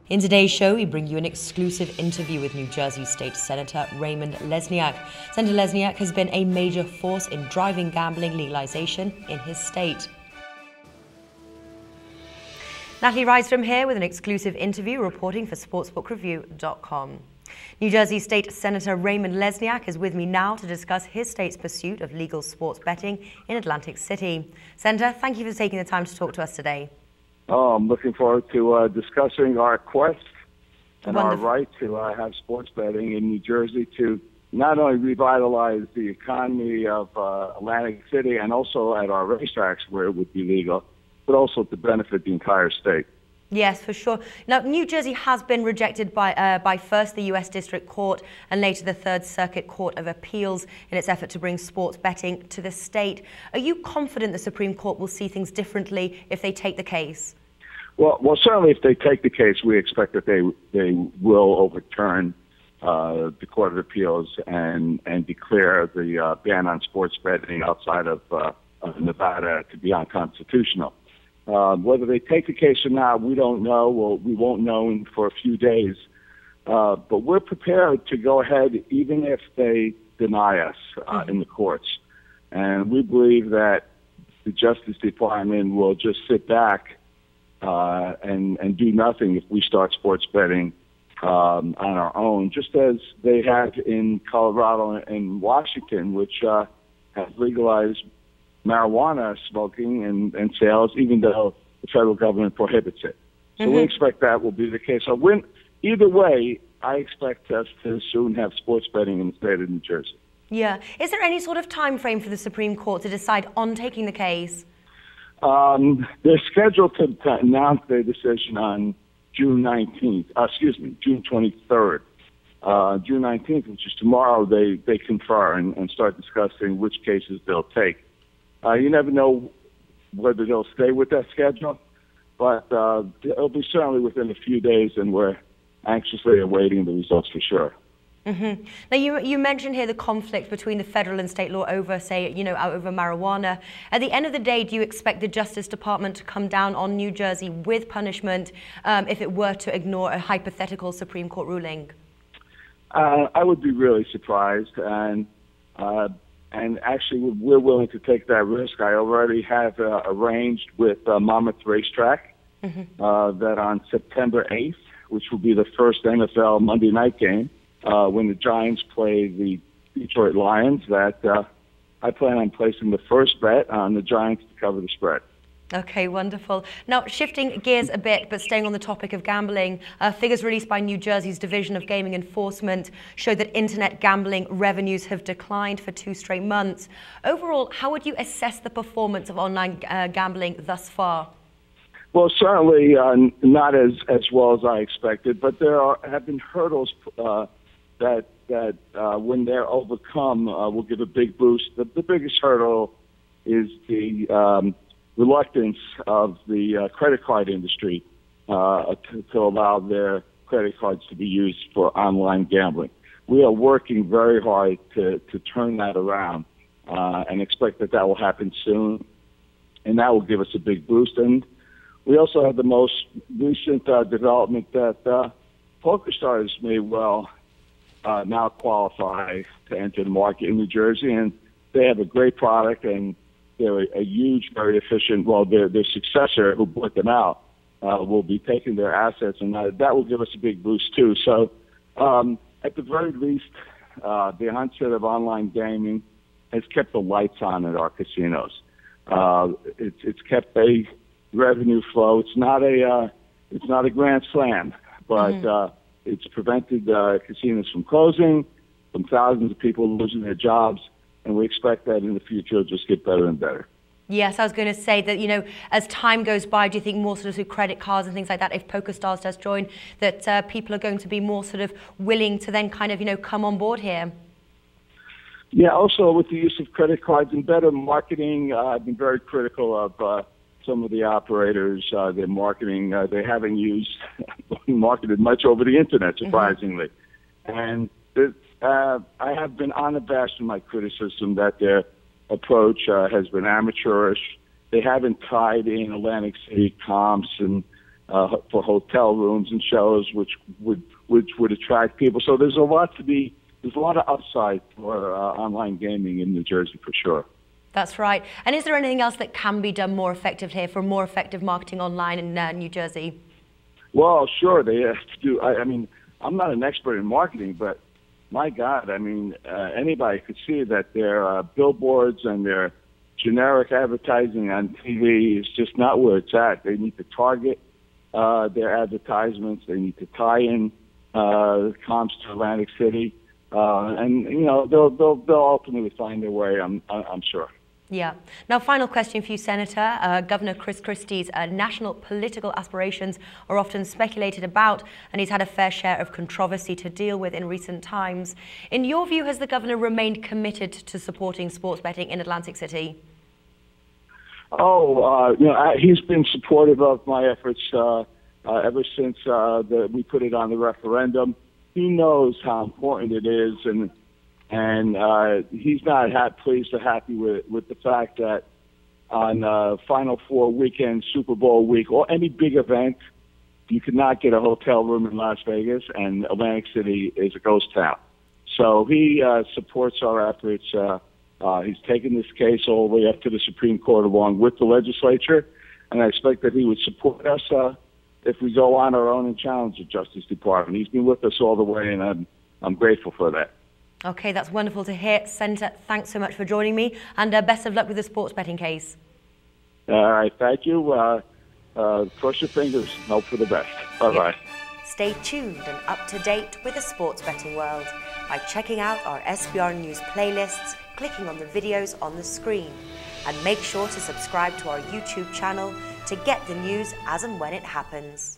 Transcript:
In today's show, we bring you an exclusive interview with New Jersey State Senator Raymond Lesniak. Senator Lesniak has been a major force in driving gambling legalization in his state. Natalie Rydstrom here with an exclusive interview reporting for sportsbookreview.com. New Jersey State Senator Raymond Lesniak is with me now to discuss his state's pursuit of legal sports betting in Atlantic City. Senator, thank you for taking the time to talk to us today. Oh, I'm looking forward to discussing our quest and Wonderful. our right to have sports betting in New Jersey to not only revitalize the economy of Atlantic City and also at our racetracks where it would be legal, but also to benefit the entire state. Yes, for sure. Now, New Jersey has been rejected by first the U.S. District Court and later the Third Circuit Court of Appeals in its effort to bring sports betting to the state. Are you confident the Supreme Court will see things differently if they take the case? Well, certainly if they take the case, we expect that they will overturn the Court of Appeals and declare the ban on sports betting outside of Nevada to be unconstitutional. Whether they take the case or not, we don't know. Well, we won't know for a few days. But we're prepared to go ahead even if they deny us in the courts. And we believe that the Justice Department will just sit back and do nothing if we start sports betting on our own, just as they have in Colorado and Washington, which has legalized marijuana smoking and sales, even though the federal government prohibits it. So we expect that will be the case. So either way, I expect us to soon have sports betting in the state of New Jersey. Yeah. Is there any sort of time frame for the Supreme Court to decide on taking the case? They're scheduled to announce their decision on June 23rd. June 19th, which is tomorrow, they confer and start discussing which cases they'll take. You never know whether they'll stay with that schedule, but it'll be certainly within a few days, and we're anxiously awaiting the results for sure. Now, you mentioned here the conflict between the federal and state law over, over marijuana. At the end of the day, do you expect the Justice Department to come down on New Jersey with punishment if it were to ignore a hypothetical Supreme Court ruling? I would be really surprised, and actually we're willing to take that risk. I already have arranged with Monmouth Racetrack that on September 8th, which will be the first NFL Monday night game, when the Giants play the Detroit Lions, that I plan on placing the first bet on the Giants to cover the spread. Okay, wonderful. Now, shifting gears a bit, but staying on the topic of gambling, figures released by New Jersey's Division of Gaming Enforcement show that internet gambling revenues have declined for 2 straight months. Overall, how would you assess the performance of online gambling thus far? Well, certainly not as well as I expected, but there have been hurdles that when they're overcome will give a big boost. The biggest hurdle is the reluctance of the credit card industry to allow their credit cards to be used for online gambling. We are working very hard to turn that around and expect that will happen soon, and that will give us a big boost. And we also have the most recent development that PokerStars may well now qualify to enter the market in New Jersey, and they have a great product, and they're a huge, very efficient, their successor who bought them out will be taking their assets, and that will give us a big boost too. So at the very least, the onset of online gaming has kept the lights on at our casinos. It's kept a revenue flow. It's not a grand slam, but it's prevented casinos from closing, from thousands of people losing their jobs, and we expect that in the future it'll just get better and better. Yes, I was going to say that, as time goes by, do you think more sort of through credit cards and things like that, if PokerStars does join, that people are going to be more sort of willing to then kind of, come on board here? Yeah, also with the use of credit cards and better marketing, I've been very critical of some of the operators, their marketing. They haven't marketed much over the internet, surprisingly. And I have been unabashed in my criticism that their approach has been amateurish. They haven't tied in Atlantic City comps and for hotel rooms and shows, which would attract people. So there's a lot of upside for online gaming in New Jersey for sure. That's right. And is there anything else that can be done more effectively here for more effective marketing online in New Jersey? Well, sure, they have to do. I mean, I'm not an expert in marketing, but my God, I mean, anybody could see that their billboards and their generic advertising on TV is just not where it's at. They need to target their advertisements. They need to tie in comps to Atlantic City, and you know they'll ultimately find their way. I'm sure. Yeah. Now, final question for you, Senator. Governor Christie's national political aspirations are often speculated about, and he's had a fair share of controversy to deal with in recent times. In your view, has the governor remained committed to supporting sports betting in Atlantic City? Oh, you know, he's been supportive of my efforts ever since we put it on the referendum. He knows how important it is, and he's not pleased or happy with the fact that on Final Four weekend, Super Bowl week, or any big event, you could not get a hotel room in Las Vegas, and Atlantic City is a ghost town. So he supports our efforts. He's taken this case all the way up to the Supreme Court along with the legislature, and I expect that he would support us if we go on our own and challenge the Justice Department. He's been with us all the way, and I'm grateful for that. Okay, that's wonderful to hear. Senator, thanks so much for joining me, and best of luck with the sports betting case. All right, thank you. Cross your fingers and hope for the best. Bye-bye. Stay tuned and up to date with the sports betting world by checking out our SBR News playlists, clicking on the videos on the screen, and make sure to subscribe to our YouTube channel to get the news as and when it happens.